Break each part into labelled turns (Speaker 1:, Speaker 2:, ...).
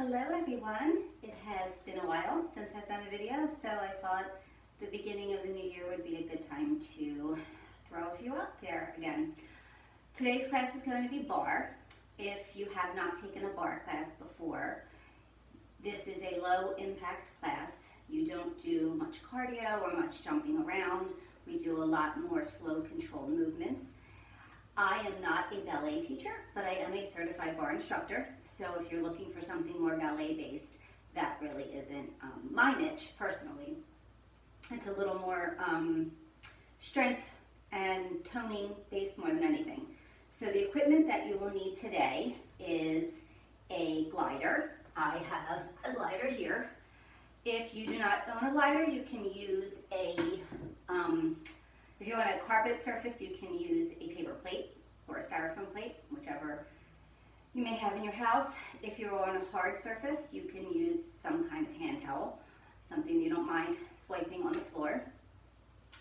Speaker 1: Hello everyone. It has been a while since I've done a video, so I thought the beginning of the new year would be a good time to throw a few out there again. Today's class is going to be Barre. If you have not taken a Barre class before, this is a low impact class. You don't do much cardio or much jumping around. We do a lot more slow controlled movements. I am not a ballet teacher, but I am a certified Barre instructor. So if you're looking for something more ballet based, that really isn't my niche personally. It's a little more strength and toning based more than anything. So the equipment that you will need today is a glider. I have a glider here. If you do not own a glider, you can use if you're on a carpeted surface, you can use a paper plate or a styrofoam plate, whichever you may have in your house. If you're on a hard surface, you can use some kind of hand towel, something you don't mind swiping on the floor.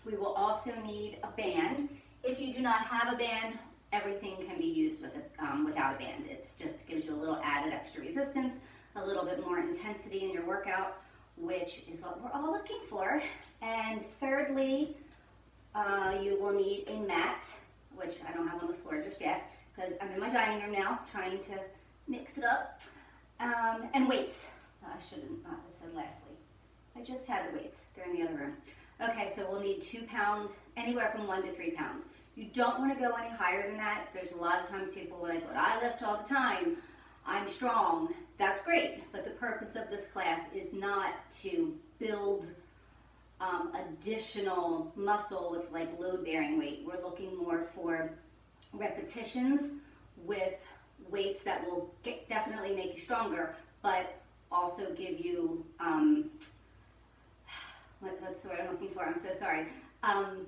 Speaker 1: We will also need a band. If you do not have a band, everything can be used without a band. It just gives you a little added extra resistance, a little bit more intensity in your workout, which is what we're all looking for. And thirdly, you will need a mat, which I don't have on the floor just yet because I'm in my dining room now trying to mix it up, and weights. I shouldn't not have said lastly. I just had the weights. They're in the other room. Okay, so we'll need 2 pounds, anywhere from 1 to 3 pounds. You don't want to go any higher than that. There's a lot of times people are like, but I lift all the time. I'm strong. That's great, but the purpose of this class is not to build additional muscle with like load-bearing weight. We're looking more for repetitions with weights that will definitely make you stronger, but also give you, what's the word I'm looking for? I'm so sorry.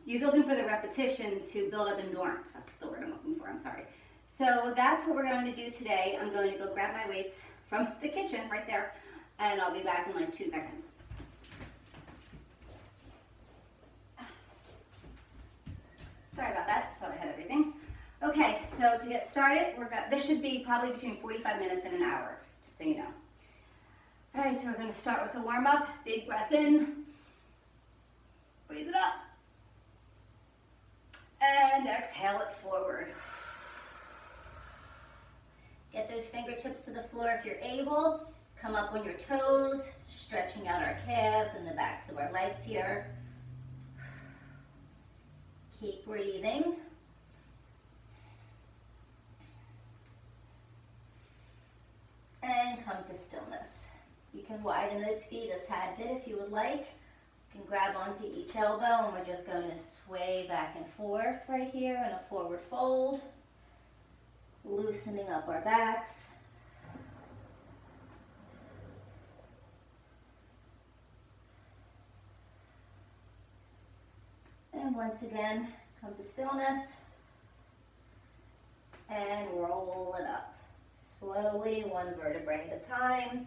Speaker 1: You're looking for the repetition to build up endurance. That's the word I'm looking for, I'm sorry. So that's what we're going to do today. I'm going to go grab my weights from the kitchen right there, and I'll be back in like 2 seconds. Sorry about that, thought I had everything. Okay, so to get started, this should be probably between 45 minutes and an hour, just so you know. All right, so we're gonna start with a warm up. Big breath in, breathe it up, and exhale it forward. Get those fingertips to the floor if you're able. Come up on your toes, stretching out our calves and the backs of our legs here. Keep breathing. And come to stillness. You can widen those feet a tad bit if you would like. You can grab onto each elbow, and we're just going to sway back and forth right here in a forward fold, loosening up our backs. And once again, come to stillness and roll it up. Slowly, 1 vertebrae at a time.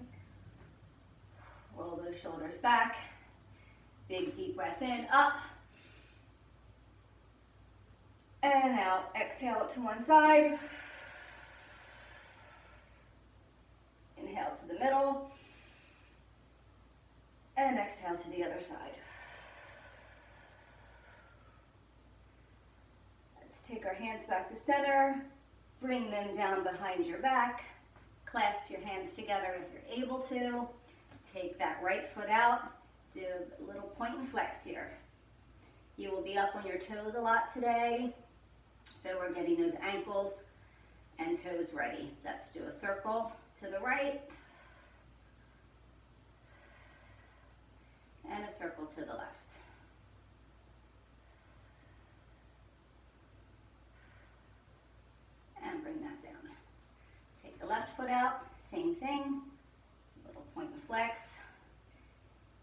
Speaker 1: Roll those shoulders back. Big deep breath in, up. And out. Exhale to one side. Inhale to the middle. And exhale to the other side. Take our hands back to center, bring them down behind your back, clasp your hands together if you're able to, take that right foot out, do a little point and flex here. You will be up on your toes a lot today, so we're getting those ankles and toes ready. Let's do a circle to the right, and a circle to the left. And bring that down. Take the left foot out, same thing, little point and flex.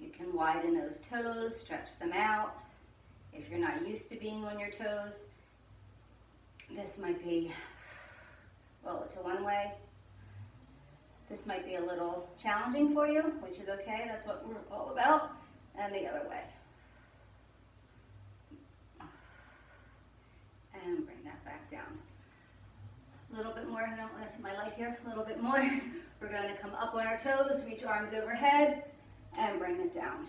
Speaker 1: You can widen those toes, stretch them out. If you're not used to being on your toes, this might be, roll it to one way. This might be a little challenging for you, which is okay, that's what we're all about, and the other way. And bring that back down. A little bit more, I don't want to hit my light here, a little bit more. We're going to come up on our toes, reach arms overhead, and bring it down.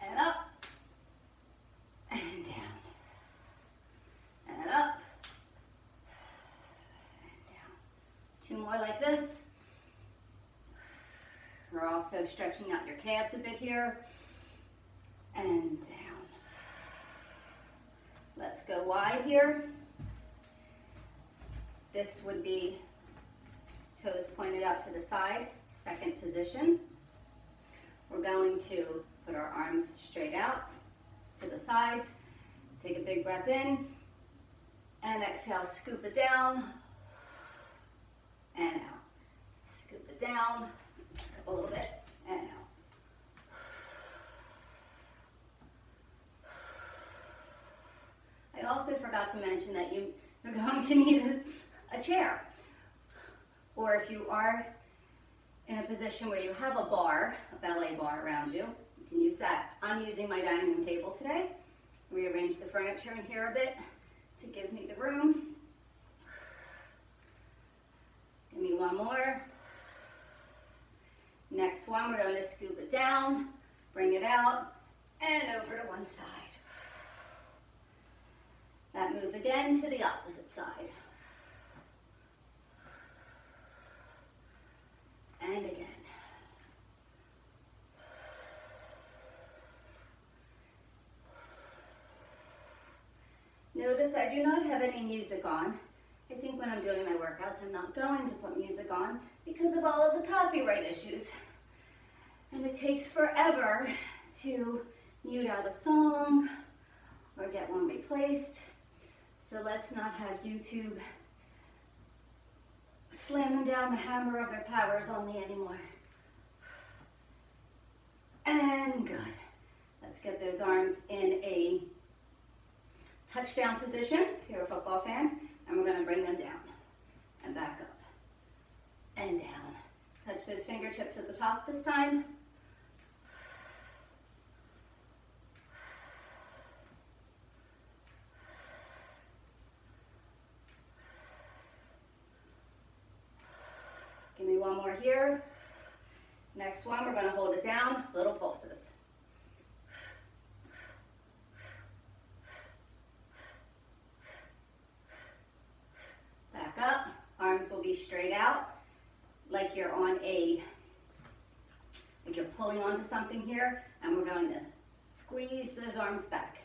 Speaker 1: And up, and down, and up, and down. 2 more like this. We're also stretching out your calves a bit here, and down. Let's go wide here. This would be toes pointed out to the side, second position. We're going to put our arms straight out to the sides. Take a big breath in, and exhale, scoop it down, and out. Scoop it down, up a little bit, and out. I also forgot to mention that you're going to need a chair. Or if you are in a position where you have a bar, a ballet bar around you, you can use that. I'm using my dining room table today. Rearrange the furniture in here a bit to give me the room. Give me 1 more. Next one, we're going to scoop it down, bring it out, and over to one side. That move again to the opposite side. And again. Notice I do not have any music on. I think when I'm doing my workouts, I'm not going to put music on because of all of the copyright issues. And it takes forever to mute out a song or get one replaced. So let's not have YouTube slamming down the hammer of their powers on me anymore. And good. Let's get those arms in a touchdown position, if you're a football fan, and we're going to bring them down and back up and down. Touch those fingertips at the top this time. Give me 1 more here. Next one, we're going to hold it down, little pulses. Back up, arms will be straight out, like you're on like you're pulling onto something here, and we're going to squeeze those arms back.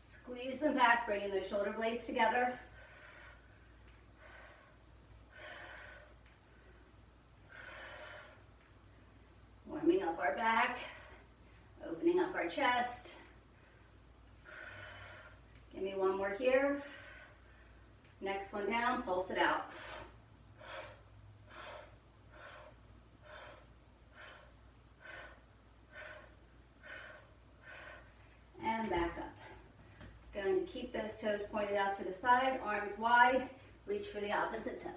Speaker 1: Squeeze them back, bringing those shoulder blades together. Warming up our back, opening up our chest. Give me 1 more here. Next one down, pulse it out. And back up. Going to keep those toes pointed out to the side, arms wide, reach for the opposite toe.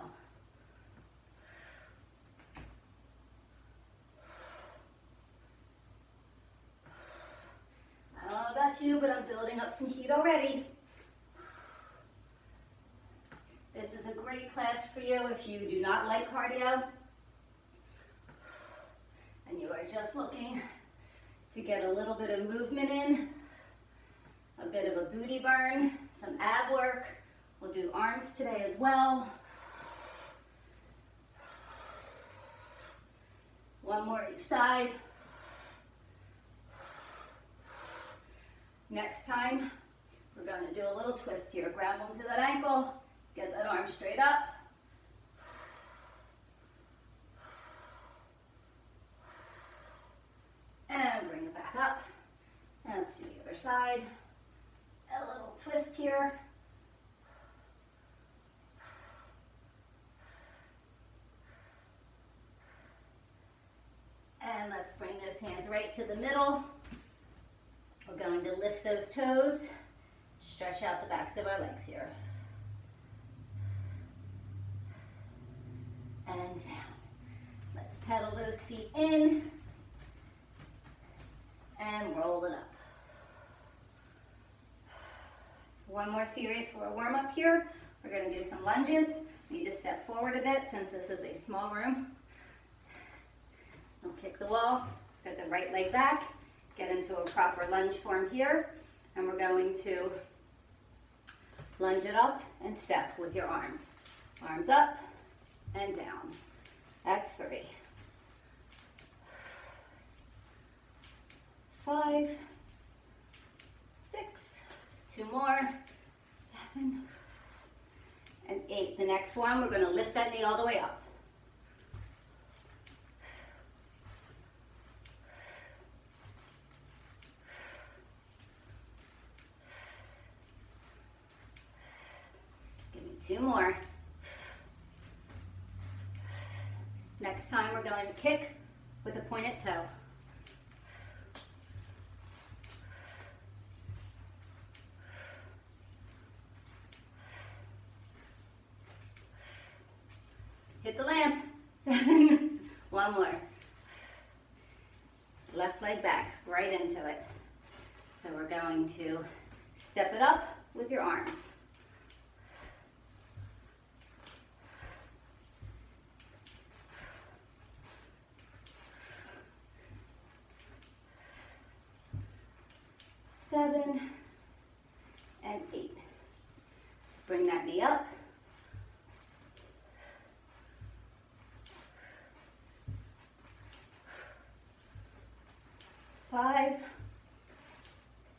Speaker 1: I don't know about you, but I'm building up some heat already. This is a great class for you if you do not like cardio and you are just looking to get a little bit of movement in, a bit of a booty burn, some ab work. We'll do arms today as well. 1 more each side. Next time, we're going to do a little twist here. Grab onto that ankle, get that arm straight up. And bring it back up. And let's do the other side. A little twist here. And let's bring those hands right to the middle. We're going to lift those toes, stretch out the backs of our legs here. And down. Let's pedal those feet in and roll it up. 1 more series for a warm up here. We're going to do some lunges. Need to step forward a bit since this is a small room. Don't kick the wall. Get the right leg back. Get into a proper lunge form here. And we're going to lunge it up and step with your arms. Arms up and down. That's 3. 5, 6, 2 more, 7, and 8. The next one, we're going to lift that knee all the way up. Give me 2 more. Next time, we're going to kick with a pointed toe. Hit the lamp. 7. 1 more. Left leg back, right into it. So we're going to step it up with your arms. Seven and 8. Bring that knee up. 5,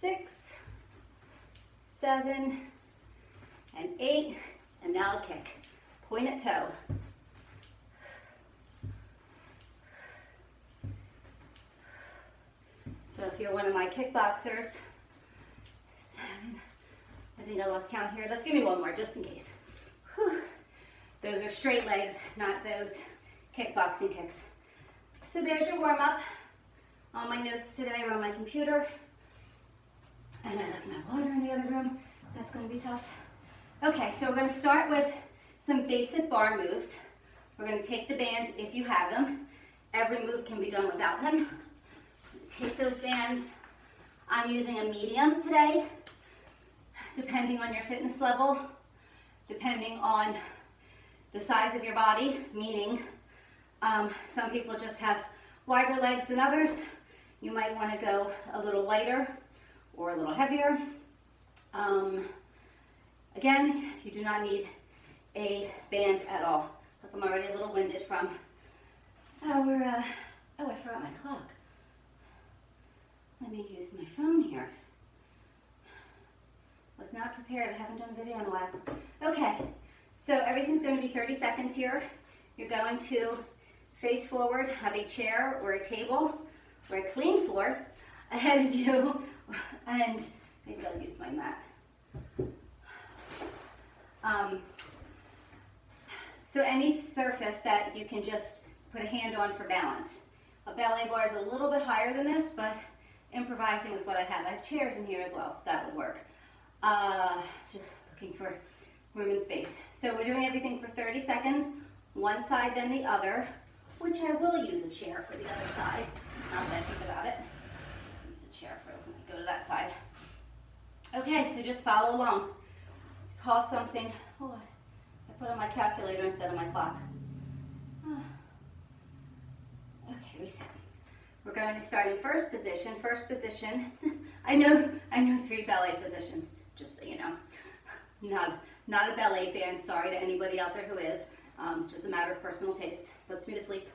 Speaker 1: 6, 7, and 8, and now a kick. Pointed toe. So if you're one of my kickboxers, 7, I think I lost count here. Let's give me 1 more just in case. Whew. Those are straight legs, not those kickboxing kicks. So there's your warm up. All my notes today are on my computer. And I left my water in the other room. That's going to be tough. Okay, so we're going to start with some basic bar moves. We're going to take the bands if you have them. Every move can be done without them. Take those bands. I'm using a medium today, depending on your fitness level, depending on the size of your body, meaning some people just have wider legs than others. You might want to go a little lighter or a little heavier. Again, you do not need a band at all. Look, I'm already a little winded from our, oh, I forgot my clock. Let me use my phone here. Was not prepared, I haven't done a video in a while. Okay, so everything's going to be 30 seconds here. You're going to face forward, have a chair or a table or a clean floor ahead of you, and maybe I'll use my mat. So any surface that you can just put a hand on for balance. A ballet bar is a little bit higher than this, but improvising with what I have. I have chairs in here as well, so that would work. Just looking for room and space. So we're doing everything for 30 seconds, one side then the other, which I will use a chair for the other side, now that I think about it. Use a chair for when I go to that side. Okay, so just follow along. Call something, oh, I put on my calculator instead of my clock. Okay, reset. We're going to start in first position. First position, I know 3 ballet positions, just so you know. Not a ballet fan, sorry to anybody out there who is. Just a matter of personal taste, puts me to sleep.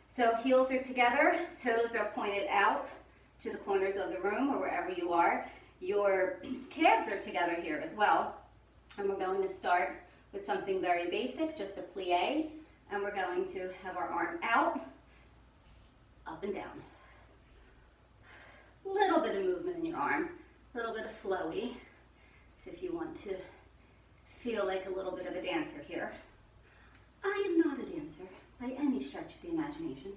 Speaker 1: So heels are together, toes are pointed out to the corners of the room or wherever you are. Your calves are together here as well. And we're going to start with something very basic, just a plie. And we're going to have our arm out, up and down. Little bit of movement in your arm, a little bit of flowy, so if you want to feel like a little bit of a dancer here. I am not a dancer by any stretch of the imagination.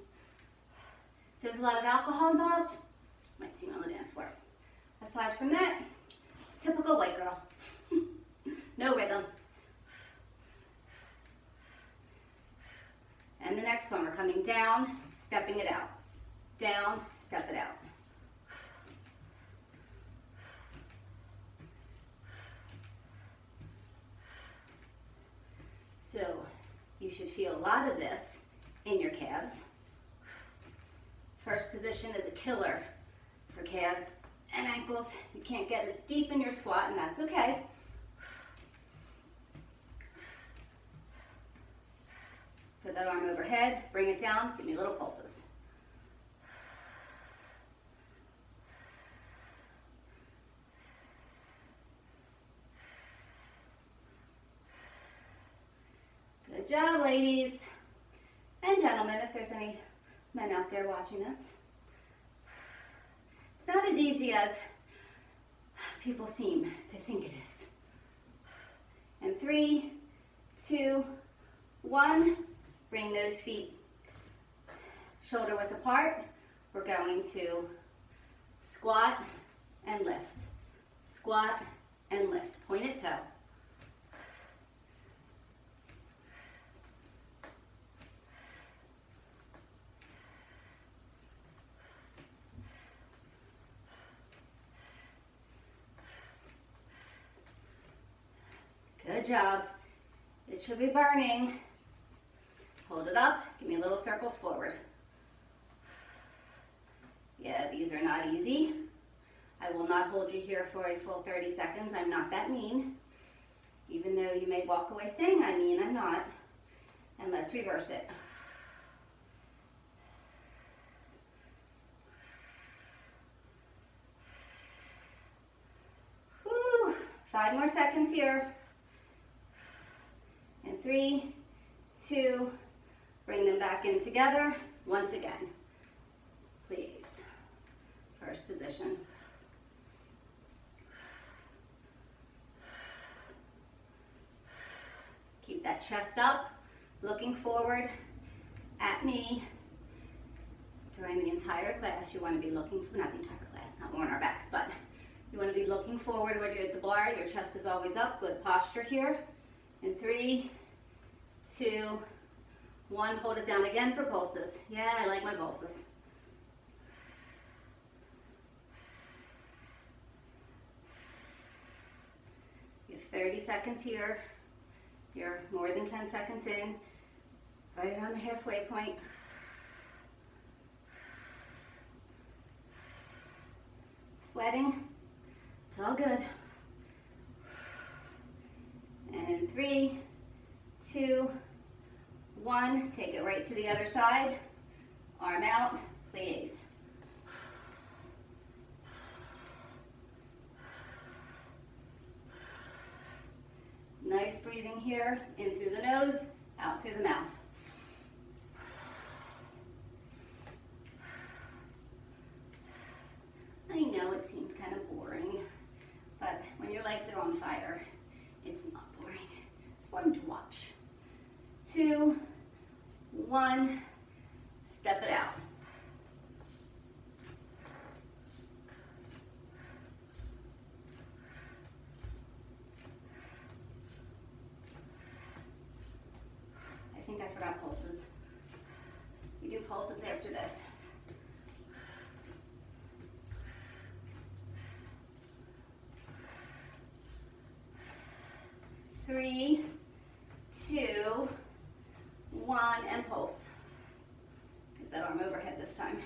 Speaker 1: If there's a lot of alcohol involved, might see me on the dance floor. Aside from that, typical white girl. No rhythm. And the next one, we're coming down, stepping it out. Down, step it out. So you should feel a lot of this in your calves. First position is a killer for calves and ankles. You can't get as deep in your squat, and that's okay. Put that arm overhead, bring it down, give me little pulses. Good job, ladies and gentlemen, if there's any men out there watching us. It's not as easy as people seem to think it is. And 3, 2, 1, bring those feet shoulder width apart. We're going to squat and lift, squat and lift, pointed toe. Good job. It should be burning. Hold it up. Give me little circles forward. Yeah, these are not easy. I will not hold you here for a full 30 seconds. I'm not that mean. Even though you may walk away saying I'm mean, I'm not. And let's reverse it. Whew. 5 more seconds here. And 3, 2, bring them back in together once again, please. First position. Keep that chest up, looking forward at me. During the entire class, you want to be looking, not the entire class, not more on our backs, but you want to be looking forward when you're at the bar. Your chest is always up, good posture here. And 3, 2, 1, hold it down again for pulses. Yeah, I like my pulses. You have 30 seconds here. You're more than 10 seconds in, right around the halfway point. Sweating, it's all good. And in 3, 2, 1, take it right to the other side. Arm out, please. Nice breathing here, in through the nose, out through the mouth. I know it seems kind of boring, but when your legs are on fire, it's not boring. It's boring to watch. 2, 1, step it out. I think I forgot pulses. We do pulses after this. Three, 2, 1, and pulse. Get that arm overhead this time.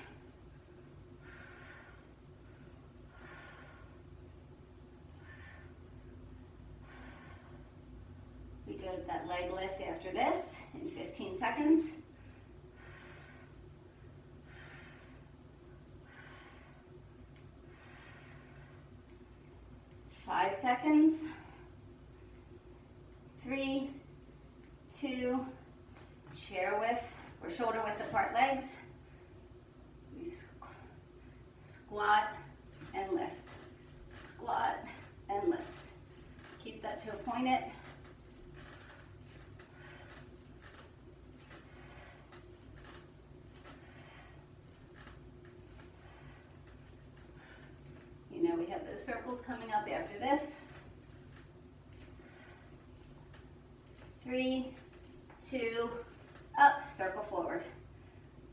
Speaker 1: We go to that leg lift after this in 15 seconds. 5 seconds. 3, 2, chair width or shoulder width apart legs. We squat and lift. Squat and lift. Keep that toe pointed. You know we have those circles coming up after this. 3, 2, up, circle forward.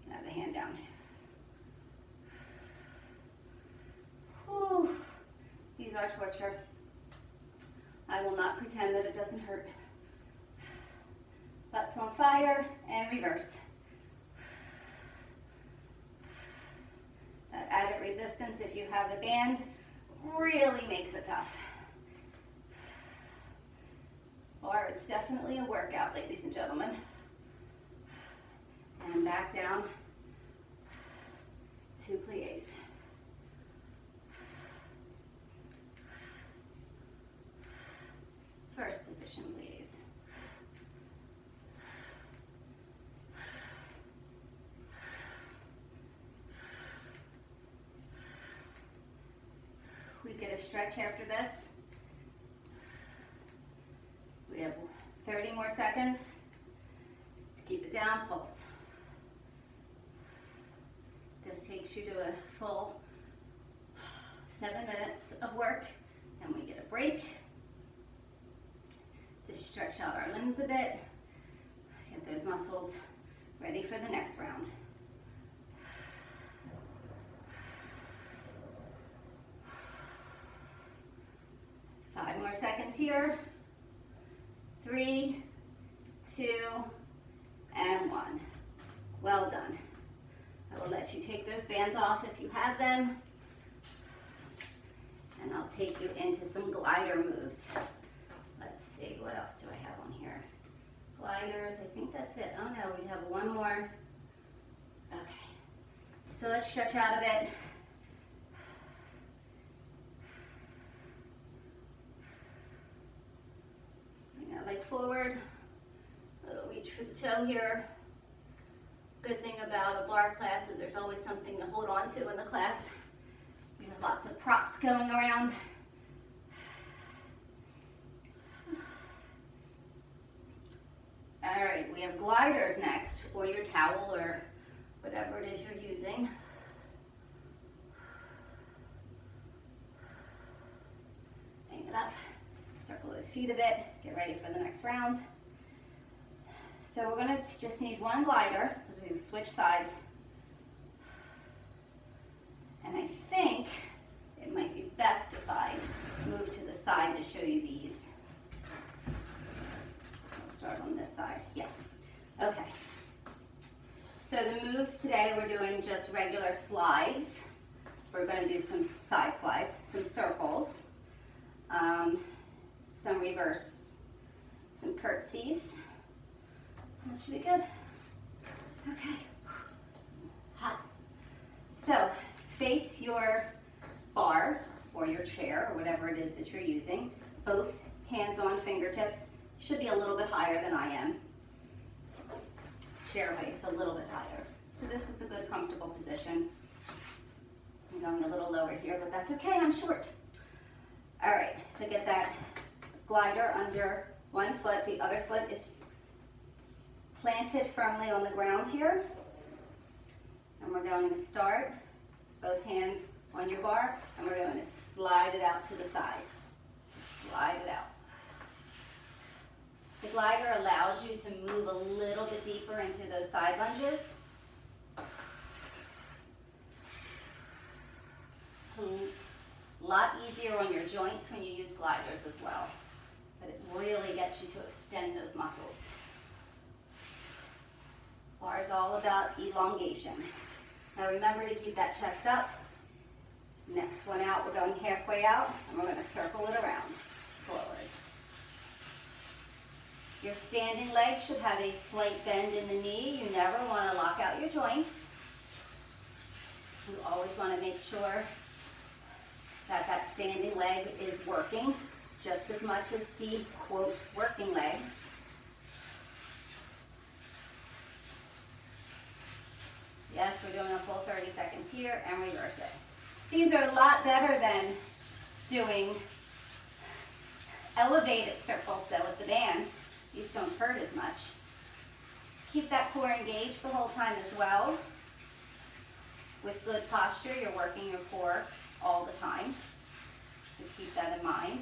Speaker 1: Now the hand down. Whew. These are torture. I will not pretend that it doesn't hurt. Butt's on fire and reverse. That added resistance, if you have the band, really makes it tough. Or it's definitely a workout, ladies and gentlemen. And back down to plies. First position, plies. We get a stretch after this. We have 30 more seconds to keep it down, pulse. This takes you to a full 7 minutes of work. Then we get a break to stretch out our limbs a bit, get those muscles ready for the next round. Five more seconds here. 3, 2, and 1. Well done. I will let you take those bands off if you have them. And I'll take you into some glider moves. Let's see, what else do I have on here? Gliders, I think that's it. Oh no, we have one more. Okay, so let's stretch out a bit. Bring that leg forward. Little reach for the toe here. Good thing about a barre class is there's always something to hold on to in the class. We have lots of props going around. All right, we have gliders next, or your towel, or whatever it is you're using. Bring it up, circle those feet a bit, get ready for the next round. So we're gonna just need one glider, because we've switched sides. And I think it might be best if I move to the side to show you these. Let's start on this side. Yeah. Okay. So the moves today, we're doing just regular slides. We're going to do some side slides, some circles, some reverse, some curtsies. That should be good. Okay. Hot. So face your bar or your chair or whatever it is that you're using. Both hands on fingertips. Should be a little bit higher than I am. Chair height's a little bit higher. So this is a good comfortable position. I'm going a little lower here, but that's okay, I'm short. All right, so get that glider under one foot. The other foot is planted firmly on the ground here. And we're going to start, both hands on your bar, and we're going to slide it out to the side. Slide it out. The glider allows you to move a little bit deeper into those side lunges. A lot easier on your joints when you use gliders as well, but it really gets you to extend those muscles. Barre is all about elongation. Now remember to keep that chest up. Next one out, we're going halfway out, and we're going to circle it around, forward. Your standing leg should have a slight bend in the knee. You never want to lock out your joints. You always want to make sure that that standing leg is working just as much as the, quote, working leg. Yes, we're doing a full 30 seconds here, and reverse it. These are a lot better than doing elevated circles though with the bands. These don't hurt as much. Keep that core engaged the whole time as well. With good posture, you're working your core all the time. So keep that in mind.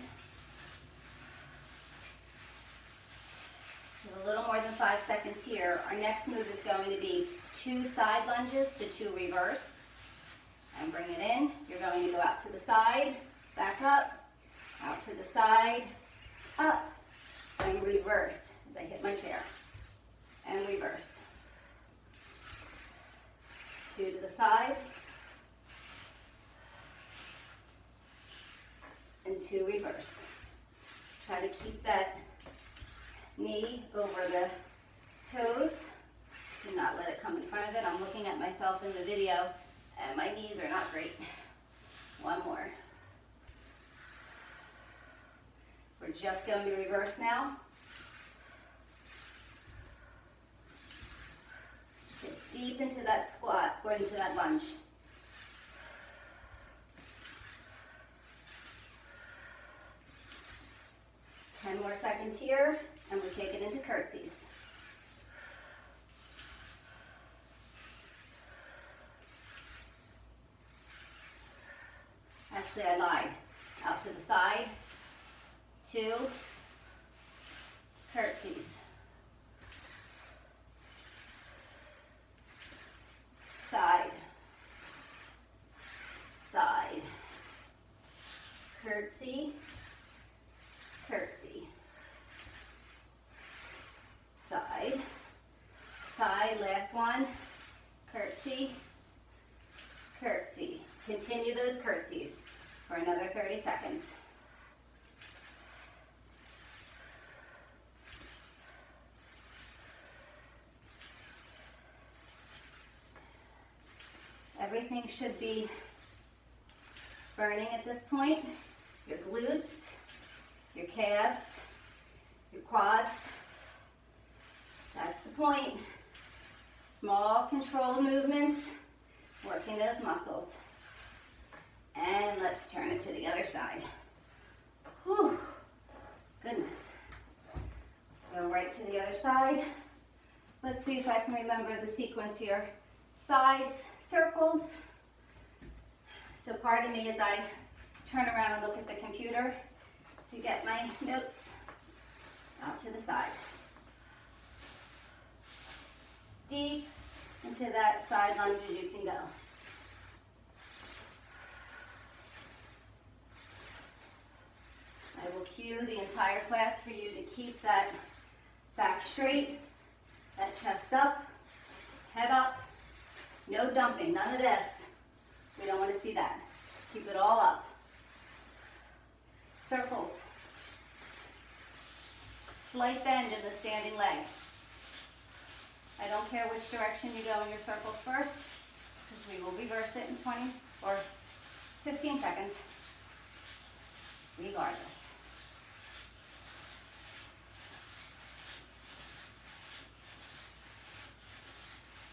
Speaker 1: We have a little more than 5 seconds here. Our next move is going to be 2 side lunges to 2 reverse. And bring it in. You're going to go out to the side, back up, out to the side, up, and reverse as I hit my chair. And reverse. 2 to the side, into reverse. Try to keep that knee over the toes. Do not let it come in front of it. I'm looking at myself in the video and my knees are not great. One more. We're just going to reverse now. Get deep into that squat or into that lunge. Ten more seconds here, and we take it into curtsies. Actually, I lied. Out to the side, 2, curtsies. Side, side, curtsy, curtsy, side, side, last one, curtsy, curtsy. Continue those curtsies for another 30 seconds. Everything should be burning at this point. Your glutes, your calves, your quads. That's the point. Small controlled movements, working those muscles. And let's turn it to the other side. Whew, goodness. Go right to the other side. Let's see if I can remember the sequence here. Sides, circles. So pardon me as I turn around and look at the computer to get my notes. Out to the side. Deep into that side lunge as you can go. I will cue the entire class for you to keep that back straight, that chest up, head up. No dumping, none of this. We don't want to see that. Keep it all up. Circles. Slight bend in the standing leg. I don't care which direction you go in your circles first, because we will reverse it in 20 or 15 seconds, regardless.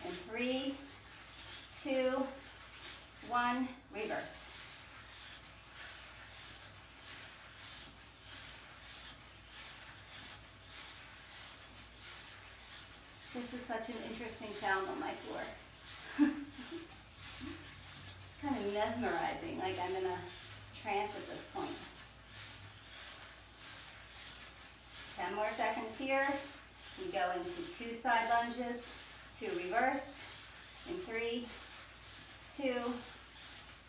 Speaker 1: In 3, 2, 1, reverse. This is such an interesting sound on my floor. It's kind of mesmerizing, like I'm in a trance at this point. 10 more seconds here. We go into 2 side lunges, 2 reverse. In 3, 2,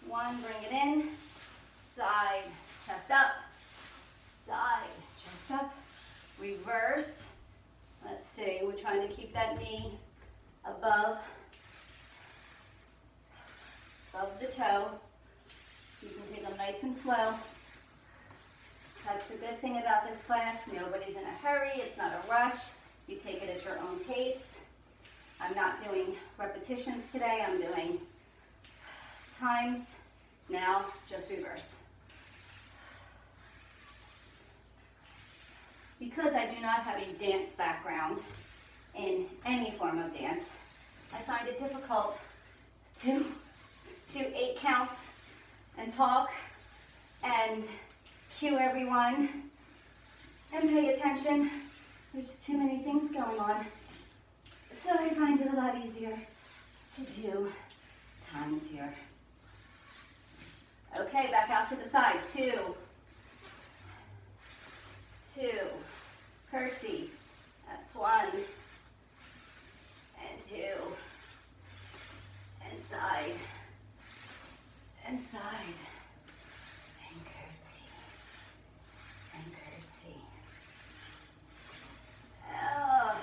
Speaker 1: 1, bring it in. Side, chest up. Side, chest up. Reverse. Let's see, we're trying to keep that knee above the toe. You can take them nice and slow. That's the good thing about this class. Nobody's in a hurry. It's not a rush. You take it at your own pace. I'm not doing repetitions today. I'm doing times. Now, just reverse. Because I do not have a dance background in any form of dance, I find it difficult to do 8 counts and talk and cue everyone and pay attention. There's too many things going on. So I find it a lot easier to do times here. Okay, back out to the side. 2, 2, curtsy, that's 1, and 2, and side, and side, and curtsy, and curtsy. Oh,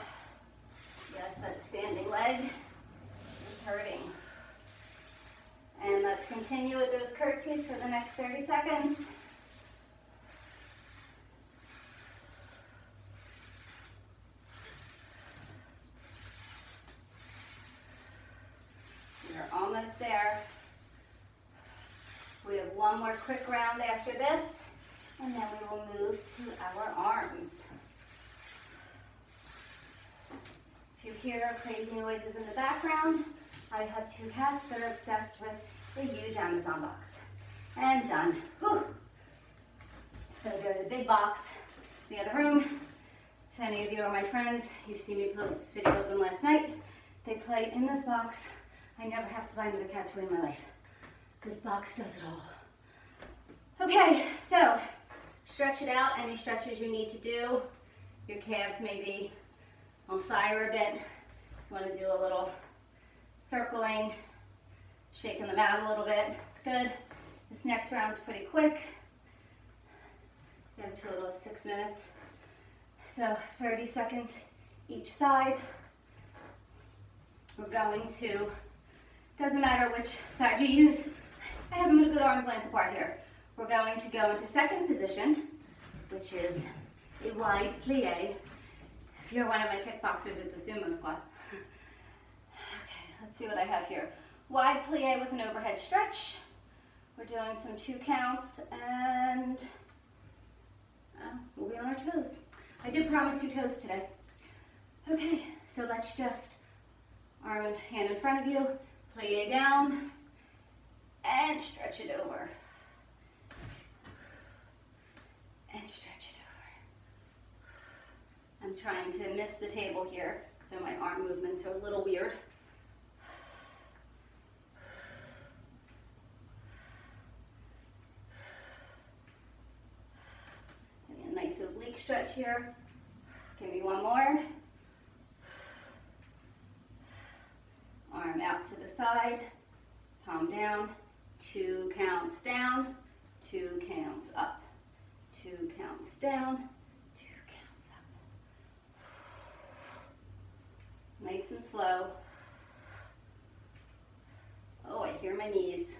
Speaker 1: yes, that standing leg is hurting. And let's continue with those curtsies for the next 30 seconds. one more quick round after this, and then we will move to our arms. If you hear crazy noises in the background, I have two cats that are obsessed with a huge Amazon box. And done. Whew. So there's a big box in the other room. If any of you are my friends, you've seen me post this video of them last night. They play in this box. I never have to buy another cat toy in my life. This box does it all. Okay, so stretch it out. Any stretches you need to do. Your calves may be on fire a bit. You want to do a little circling, shaking them out a little bit. It's good. This next round's pretty quick. We have a total of 6 minutes. So 30 seconds each side. We're going to, doesn't matter which side you use, I have them in a good arm's length apart here. We're going to go into second position, which is a wide plie. If you're one of my kickboxers, it's a sumo squat. Okay, let's see what I have here. Wide plie with an overhead stretch. We're doing some 2 counts, and we'll be on our toes. I did promise you toes today. Okay, so let's just arm and hand in front of you, plie down, and stretch it over. And stretch it over. I'm trying to miss the table here, so my arm movements are a little weird. A nice oblique stretch here. Give me one more. Arm out to the side, palm down, 2 counts down, 2 counts up, 2 counts down, 2 counts up. Nice and slow. Oh, I hear my knees.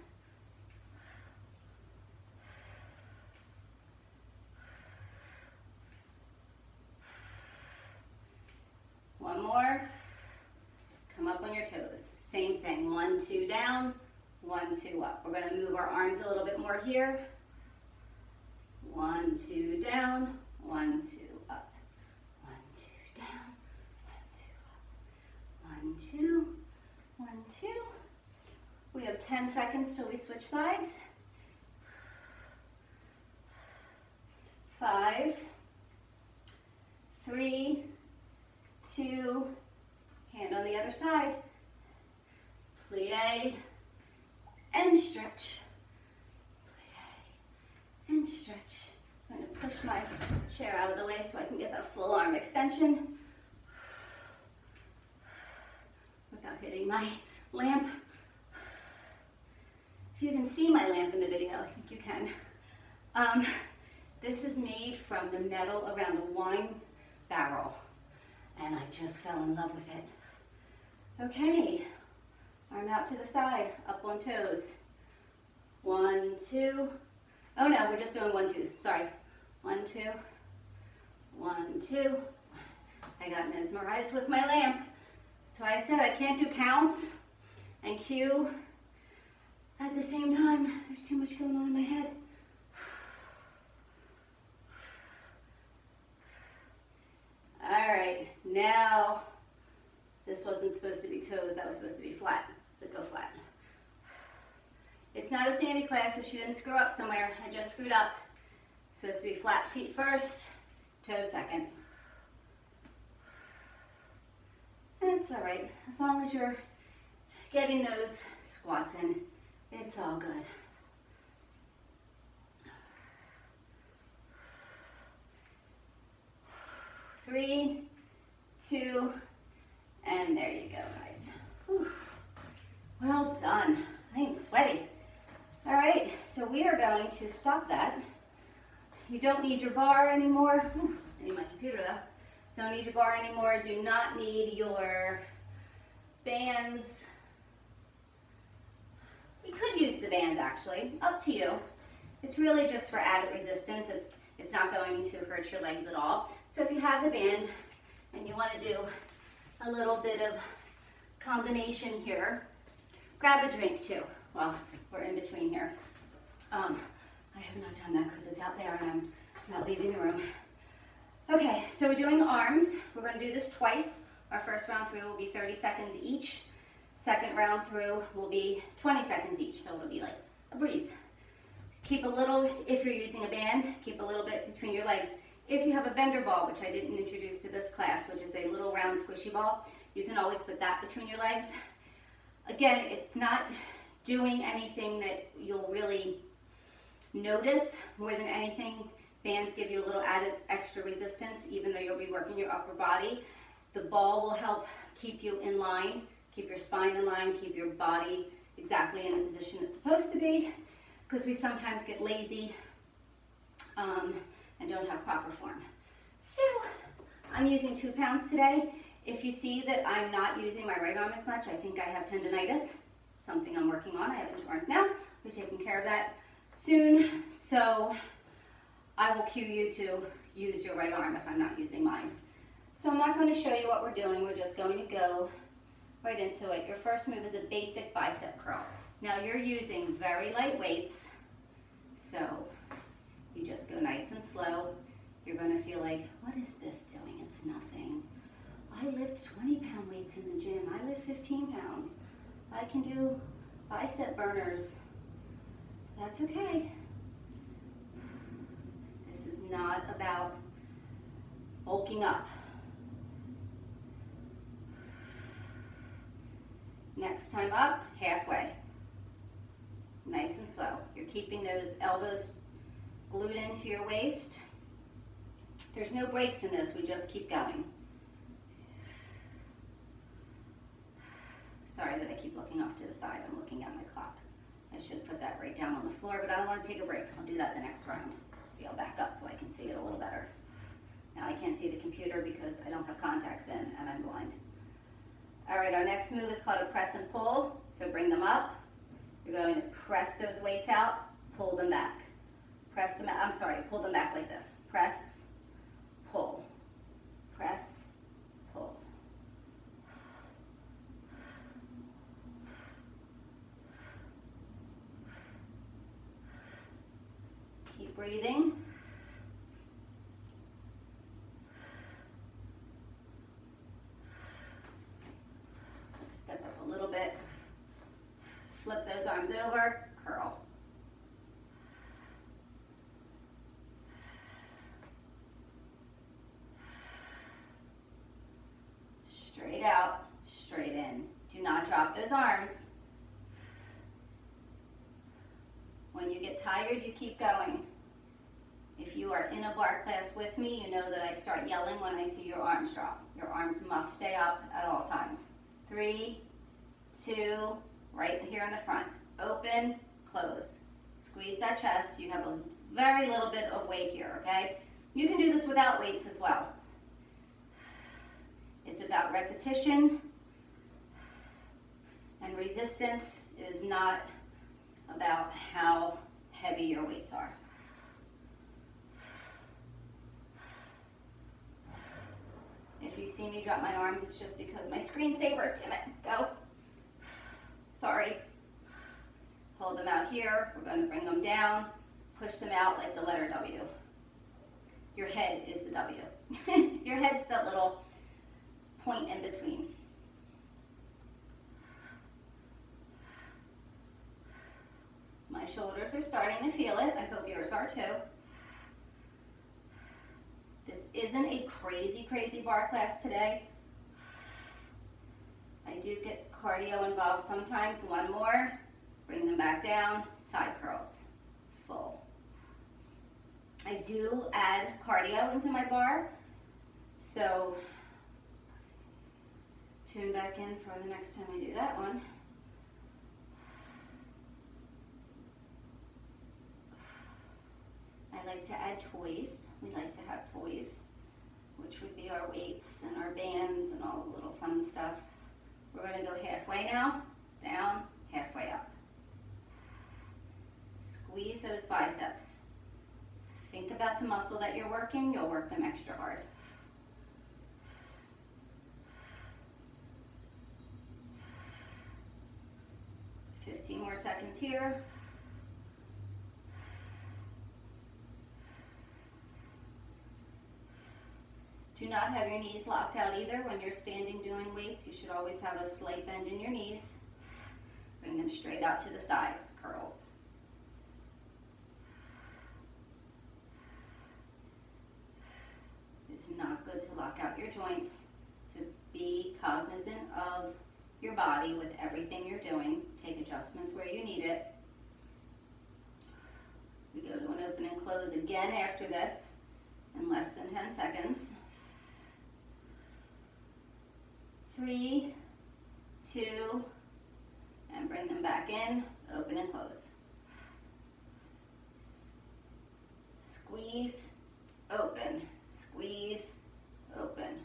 Speaker 1: One more. Come up on your toes. Same thing. 1, 2 down, 1, 2 up. We're going to move our arms a little bit more here. 1, 2 down, 1, 2 up. 1, 2 down, 1, 2 up. 1, 2, 1, 2. We have 10 seconds till we switch sides. 5, 3, 2, hand on the other side, plie, and stretch, plie, and stretch. I'm going to push my chair out of the way so I can get that full arm extension without hitting my lamp. If you can see my lamp in the video, I think you can. This is made from the metal around a wine barrel, and I just fell in love with it. Okay, arm out to the side, up on toes. 1, 2. Oh no, we're just doing 1, 2s. Sorry. 1, 2. 1, 2. I got mesmerized with my lamp. That's why I said I can't do counts and cue at the same time. There's too much going on in my head. All right, now this wasn't supposed to be toes, that was supposed to be flat, so go flat. It's not a Sandy class if she didn't screw up somewhere. I just screwed up. It's supposed to be flat feet first, toes second. It's all right, as long as you're getting those squats in, it's all good. 3, 2, and there you go, guys. Whew. Well done. I am sweaty. All right, so we are going to stop that. You don't need your bar anymore. I need my computer though. Don't need your bar anymore. Do not need your bands. You could use the bands actually, up to you. It's really just for added resistance. It's not going to hurt your legs at all. So if you have the band and you want to do a little bit of combination here, grab a drink too. Well, we're in between here. I have not done that because it's out there and I'm not leaving the room. Okay, so we're doing arms. We're going to do this twice. Our first round through will be 30 seconds each. Second round through will be 20 seconds each, so it'll be like a breeze. Keep a little, if you're using a band, keep a little bit between your legs. If you have a bender ball, which I didn't introduce to this class, which is a little round squishy ball, you can always put that between your legs. Again, it's not doing anything that you'll really notice more than anything. Bands give you a little added extra resistance, even though you'll be working your upper body. The ball will help keep you in line, keep your spine in line, keep your body exactly in the position it's supposed to be, because we sometimes get lazy and don't have proper form. So I'm using 2 pounds today. If you see that I'm not using my right arm as much, I think I have tendonitis, something I'm working on. I have insurance now. We're taking care of that soon. So I will cue you to use your right arm if I'm not using mine. So I'm not going to show you what we're doing. We're just going to go right into it. Your first move is a basic bicep curl. Now you're using very light weights, so you just go nice and slow. You're going to feel like, what is this doing? It's nothing. I lift 20-pound weights in the gym. I lift 15 pounds. I can do bicep burners. That's okay. This is not about bulking up. Next time up, halfway. Nice and slow. You're keeping those elbows glued into your waist. There's no breaks in this, we just keep going. Sorry that I keep looking off to the side, I'm looking at my clock. I should put that right down on the floor, but I don't want to take a break. I'll do that the next round. Maybe I'll back up so I can see it a little better. Now I can't see the computer because I don't have contacts in and I'm blind. All right, our next move is called a press and pull. So bring them up. You're going to press those weights out, pull them back. Press them out, pull them back like this. Press, pull, press, pull. Keep breathing. Step up a little bit. Flip those arms over, curl. Straight out, straight in. Do not drop those arms. When you get tired, you keep going. If you are in a bar class with me, you know that I start yelling when I see your arms drop. Your arms must stay up at all times. 3, 2, right here in the front. Open, close. Squeeze that chest. You have a very little bit of weight here, okay? You can do this without weights as well. It's about repetition, and resistance is not about how heavy your weights are. If you see me drop my arms, it's just because my screensaver, damn it, go. Sorry. Hold them out here. We're going to bring them down, push them out like the letter W. Your head is the W. Your head's that little point in between. My shoulders are starting to feel it. I hope yours are too. This isn't a crazy, crazy bar class today. I do get cardio involved sometimes. One more. Bring them back down. Side curls. Full. I do add cardio into my bar. So tune back in for the next time I do that one. I like to add toys. We like to have toys, which would be our weights and our bands and all the little fun stuff. We're going to go halfway now, down, halfway up. Squeeze those biceps. Think about the muscle that you're working, you'll work them extra hard. More seconds here. Do not have your knees locked out either when you're standing doing weights. You should always have a slight bend in your knees. Bring them straight out to the sides, curls. It's not good to lock out your joints, so be cognizant of your body with everything you're doing. Take adjustments where you need it. We go to an open and close again after this in less than 10 seconds. 3, 2, and bring them back in, open and close. Squeeze, open, squeeze, open.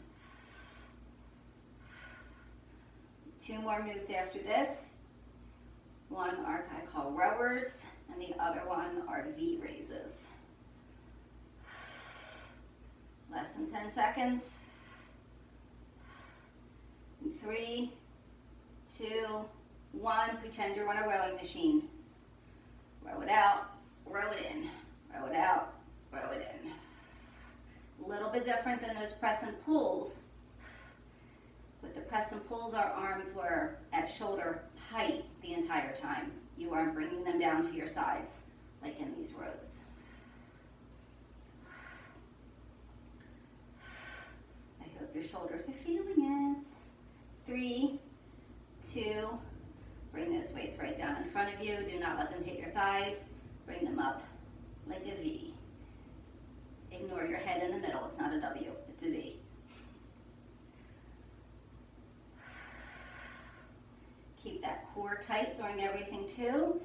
Speaker 1: 2 more moves after this. One are I call rowers, and the other one are V raises. Less than 10 seconds. 3, 2, 1. Pretend you're on a rowing machine. Row it out, row it in, row it out, row it in. A little bit different than those press and pulls. With the press and pulls, our arms were at shoulder height the entire time. You are bringing them down to your sides, like in these rows. I hope your shoulders are feeling it. 3, 2, bring those weights right down in front of you. Do not let them hit your thighs. Bring them up like a V. Ignore your head in the middle. It's not a W, it's a V. Keep that core tight during everything too.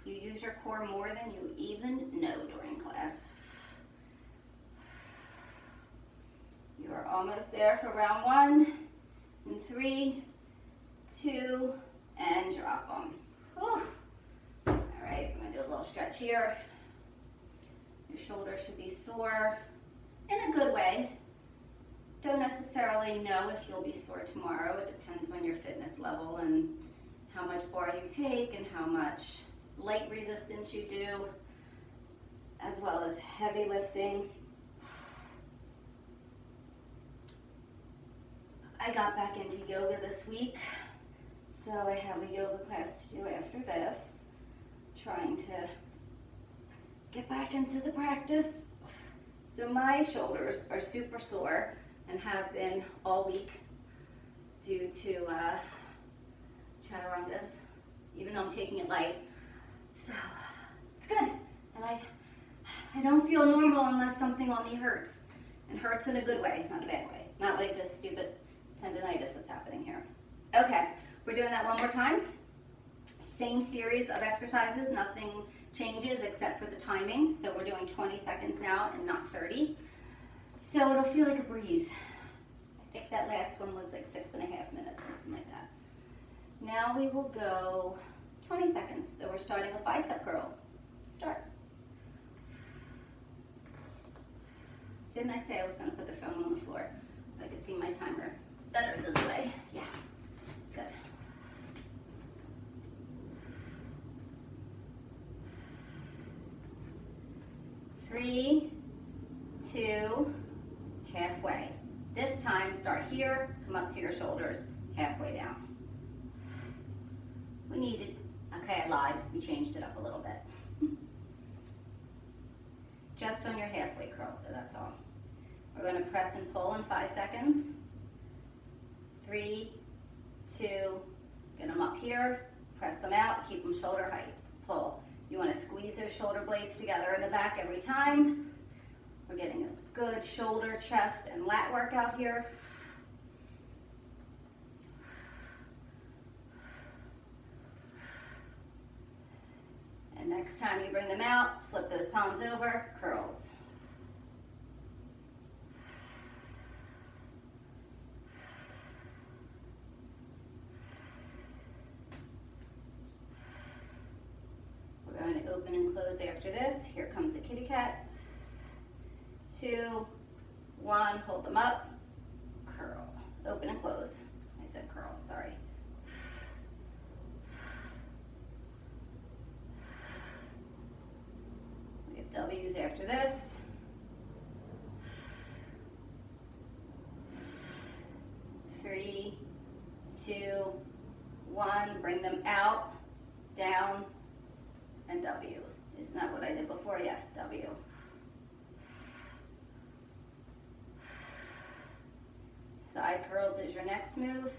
Speaker 1: You use your core more than you even know during class. You are almost there for round 1. In 3, 2, and drop them. Whew. All right, I'm gonna do a little stretch here. Your shoulders should be sore in a good way. Don't necessarily know if you'll be sore tomorrow. It depends on your fitness level and how much bar you take and how much light resistance you do, as well as heavy lifting. I got back into yoga this week, so I have a yoga class to do after this. Trying to get back into the practice. So my shoulders are super sore and have been all week due to chaturangas, even though I'm taking it light. So it's good. I don't feel normal unless something on me hurts, and hurts in a good way, not a bad way. Not like this stupid tendonitis that's happening here. Okay, we're doing that one more time. Same series of exercises, nothing changes except for the timing. So we're doing 20 seconds now and not 30. So it'll feel like a breeze. I think that last one was like 6.5 minutes, something like that. Now we will go 20 seconds. So we're starting with bicep curls. Start. Didn't I say I was going to put the phone on the floor so I could see my timer better this way? Yeah, good. Three, 2, halfway. This time, start here, come up to your shoulders, halfway down. We needed, okay, I lied. We changed it up a little bit. Just on your halfway curl, so that's all. We're going to press and pull in 5 seconds. 3, 2, get them up here, press them out, keep them shoulder height, pull. You want to squeeze those shoulder blades together in the back every time. We're getting a good shoulder, chest, and lat workout here. And next time you bring them out, flip those palms over, curls. We're going to open and close after this. Here comes the kitty cat. 2, 1, hold them up, curl, open and close. I said curl, sorry. We have W's after this. 2, 1. Bring them out, down, and W. Isn't that what I did before? Yeah, W. Side curls is your next move.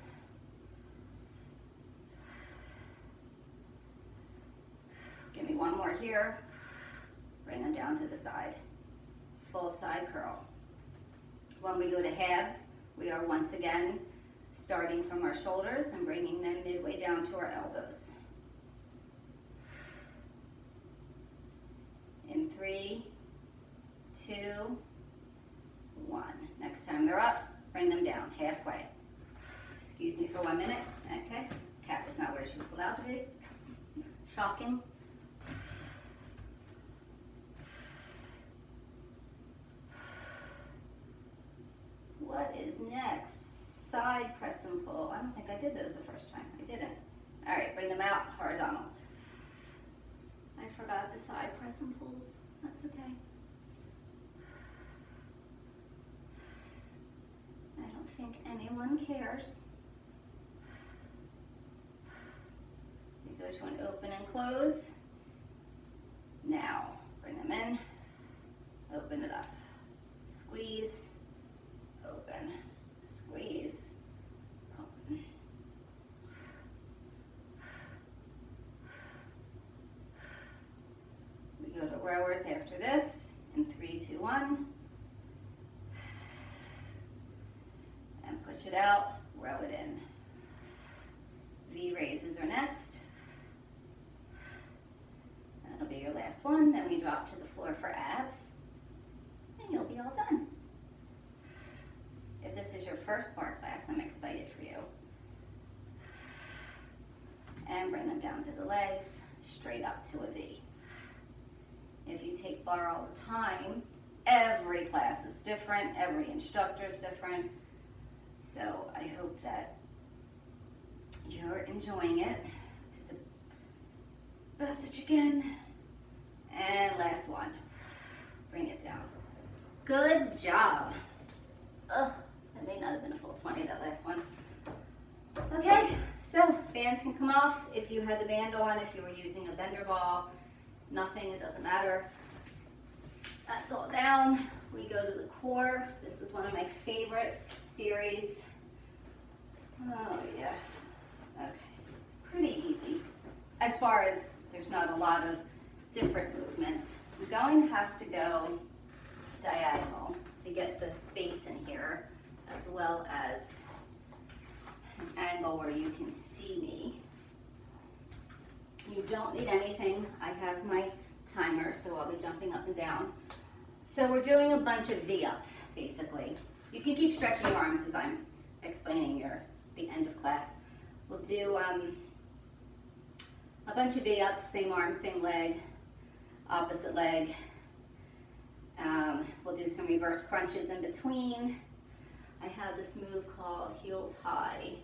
Speaker 1: Give me one more here. Bring them down to the side. Full side curl. When we go to halves, we are once again starting from our shoulders and bringing them midway down to our elbows. In 3, 2, 1. Next time they're up, bring them down halfway. Excuse me for 1 minute. Okay. Cat was not where she was allowed to be. Shocking. What is next? Side press and pull. I don't think I did those the first time. I didn't. All right, bring them out, horizontals. I forgot the side press and pulls. That's okay. I don't think anyone cares. We go to an open and close. Now, bring them in, open it up. Squeeze, open, squeeze, open. We go to rowers after this in 3, 2, 1. And push it out, row it in. V raises are next. That'll be your last one. Then we drop to the floor for abs. And you'll be all done. If this is your first barre class, I'm excited for you. And bring them down to the legs, straight up to a V. If you take barre all the time, every class is different, every instructor is different. So I hope that you're enjoying it to the best that you can. And last one, bring it down. Good job. Ugh, that may not have been a full 20, that last one. Okay, so bands can come off if you had the band on, if you were using a bender ball, nothing, it doesn't matter. That's all down. We go to the core. This is one of my favorite series. Oh yeah, okay, it's pretty easy. As far as there's not a lot of different movements. I'm going to have to go diagonal to get the space in here, as well as an angle where you can see me. You don't need anything. I have my timer, so I'll be jumping up and down. So we're doing a bunch of V-ups, basically. You can keep stretching your arms as I'm explaining the end of class. We'll do a bunch of V-ups, same arm, same leg, opposite leg. We'll do some reverse crunches in between. I have this move called heels high.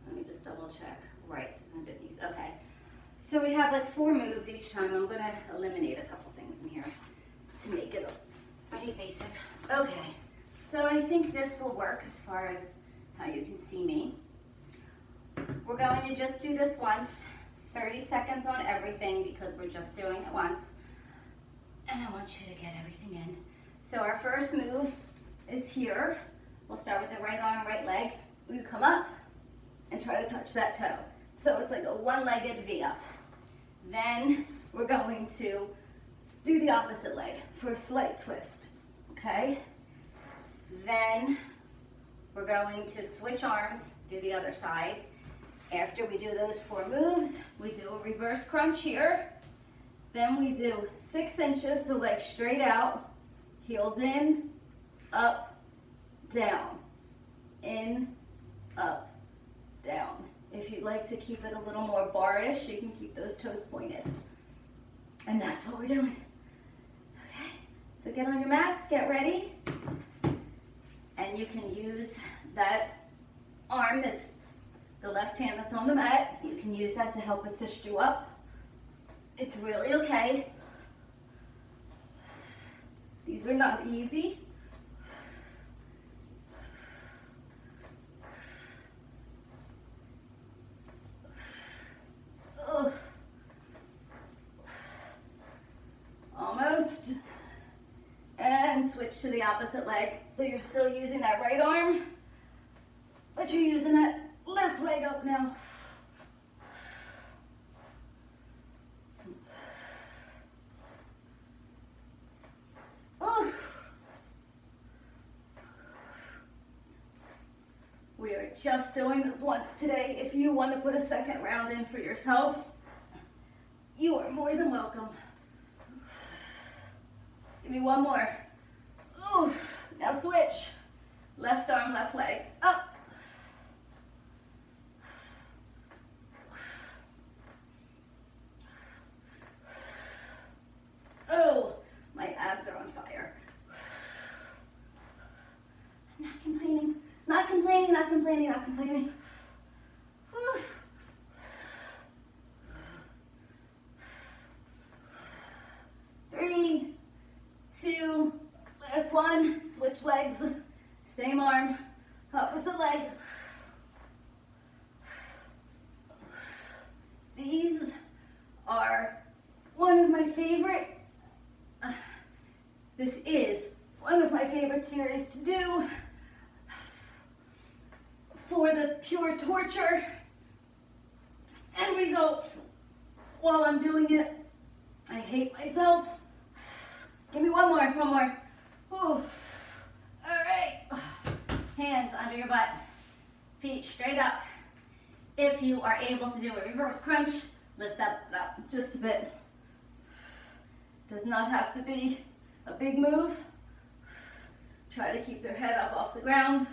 Speaker 1: Let me just double check. Right, okay. So we have like 4 moves each time. I'm gonna eliminate a couple things in here to make it pretty basic. Okay, so I think this will work as far as how you can see me. We're going to just do this once, 30 seconds on everything because we're just doing it once. And I want you to get everything in. So our first move is here. We'll start with the right arm, right leg. We come up and try to touch that toe. So it's like a one-legged V-up. Then we're going to do the opposite leg for a slight twist, okay? Then we're going to switch arms, do the other side. After we do those 4 moves, we do a reverse crunch here. Then we do 6 inches, so legs straight out, heels in, up, down, in, up, down. If you'd like to keep it a little more bar-ish, you can keep those toes pointed. And that's what we're doing. Okay, so get on your mats, get ready. And you can use that arm that's the left hand that's on the mat. You can use that to help assist you up. It's really okay. These are not easy. switch to the opposite leg. So you're still using that right arm, but you're using that left leg up now. Ooh. We are just doing this once today. If you want to put a second round in for yourself, you are more than welcome. Give me one more. Oof. Now switch. Left arm, left leg. Up. Oh, my abs are on fire. I'm not complaining. Not complaining, not complaining, not complaining. Oof. 3, 2, last one. Switch legs. Same arm, opposite leg. These are one of my favorite, this is one of my favorite series to do for the pure torture and results while I'm doing it. I hate myself. Give me one more, one more. Ooh. All right. Hands under your butt. Feet straight up. If you are able to do a reverse crunch, lift that up just a bit. Does not have to be a big move. Try to keep their head up off the ground.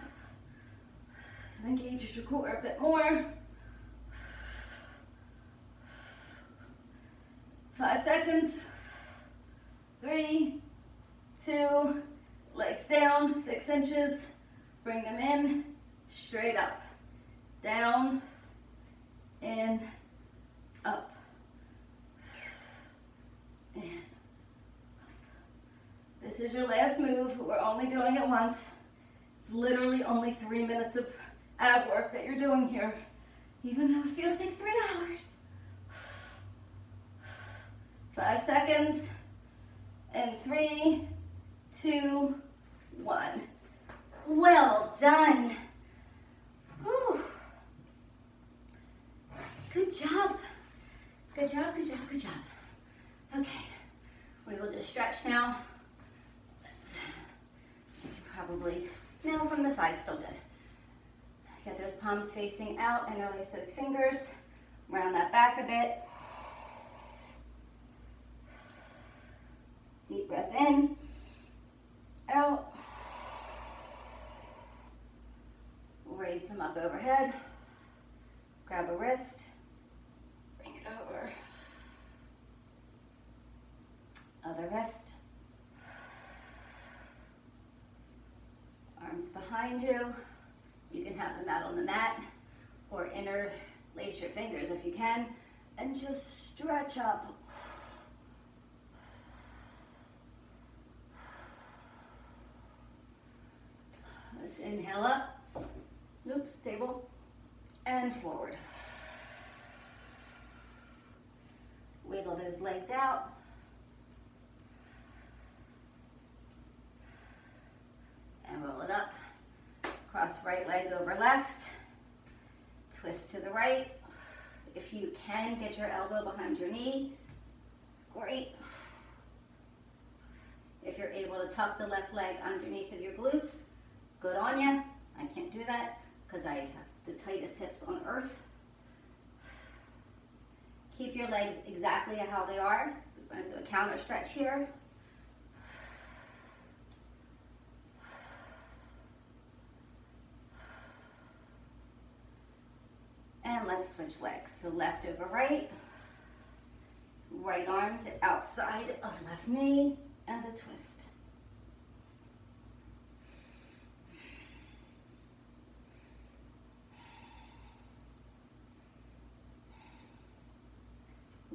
Speaker 1: And engage your core a bit more. 5 seconds. 3, 2, legs down, 6 inches. Bring them in, straight up, down, in, up, and up. This is your last move. We're only doing it once. It's literally only 3 minutes of ab work that you're doing here, even though it feels like 3 hours. 5 seconds, and 3, 2, 1. Well done. Whew. Good job. Good job, good job, good job. Okay, we will just stretch now. You can probably, now from the side, still good. Get those palms facing out, interlace those fingers, round that back a bit. Deep breath in, out. Raise them up overhead. Grab a wrist, bring it over. Other wrist. Arms behind you. You can have them out on the mat or interlace your fingers if you can, and just stretch up. Let's inhale up. Oops, table. And forward. Wiggle those legs out. And roll it up. Cross right leg over left. Twist to the right. If you can, get your elbow behind your knee. It's great. If you're able to tuck the left leg underneath of your glutes, good on you. I can't do that because I have the tightest hips on earth. Keep your legs exactly how they are. We're going to do a counter stretch here. And let's switch legs. So left over right. Right arm to outside of left knee and a twist.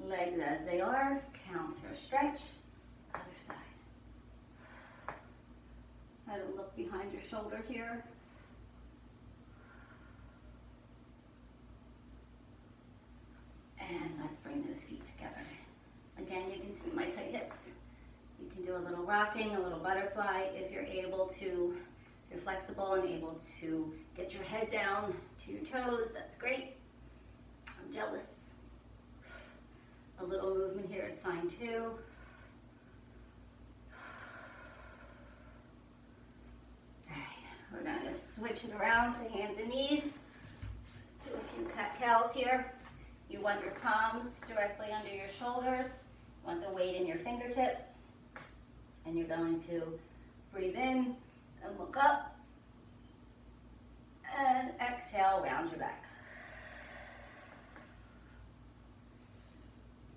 Speaker 1: Legs as they are, counter stretch, other side. Try to look behind your shoulder here. And let's bring those feet together. Again, you can see my tight hips. You can do a little rocking, a little butterfly if you're able to. If you're flexible and able to get your head down to your toes, that's great. I'm jealous. A little movement here is fine too. All right, we're going to switch it around to hands and knees. Do a few cat-cows here. You want your palms directly under your shoulders. You want the weight in your fingertips. And you're going to breathe in and look up. And exhale, round your back.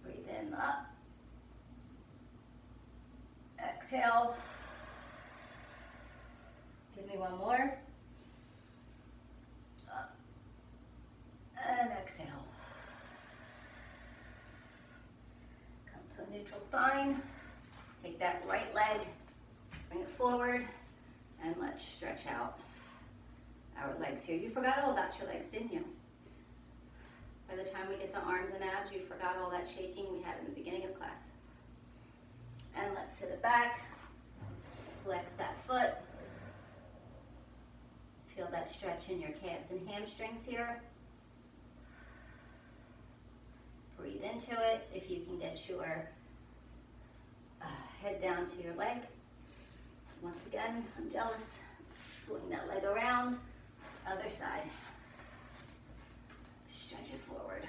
Speaker 1: Breathe in, up. Exhale. Give me one more. Up. And exhale. Come to a neutral spine. Take that right leg, bring it forward, and let's stretch out our legs here. You forgot all about your legs, didn't you? By the time we get to arms and abs, you forgot all that shaking we had in the beginning of class. And let's sit it back, flex that foot. Feel that stretch in your calves and hamstrings here. Breathe into it. If you can get your head down to your leg. Once again, I'm jealous. Swing that leg around. Other side. Stretch it forward.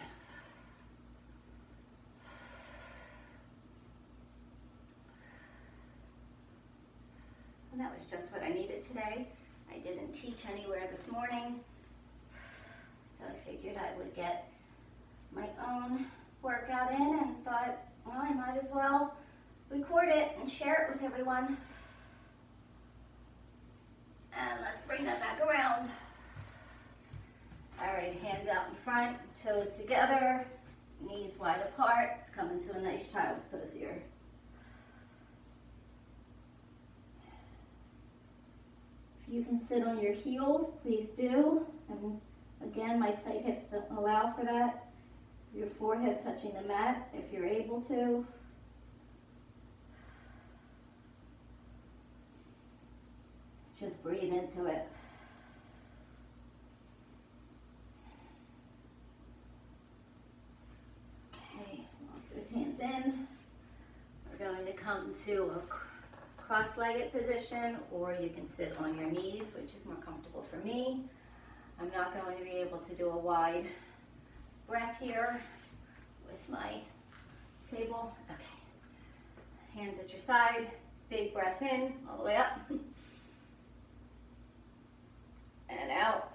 Speaker 1: And that was just what I needed today. I didn't teach anywhere this morning, so I figured I would get my own workout in and thought, well, I might as well record it and share it with everyone. And let's bring that back around. All right, hands out in front, toes together, knees wide apart. Let's come into a nice child's pose here. If you can sit on your heels, please do. And again, my tight hips don't allow for that. Your forehead touching the mat if you're able to. Just breathe into it. Okay, walk those hands in. We're going to come to a cross-legged position, or you can sit on your knees, which is more comfortable for me. I'm not going to be able to do a wide breath here with my table. Okay, hands at your side, big breath in, all the way up. And out.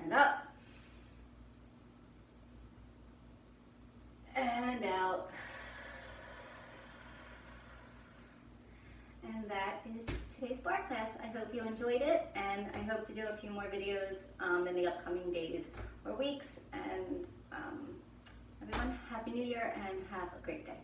Speaker 1: And up. And out. And that is today's bar class. I hope you enjoyed it, and I hope to do a few more videos in the upcoming days or weeks. And everyone, Happy New Year and have a great day.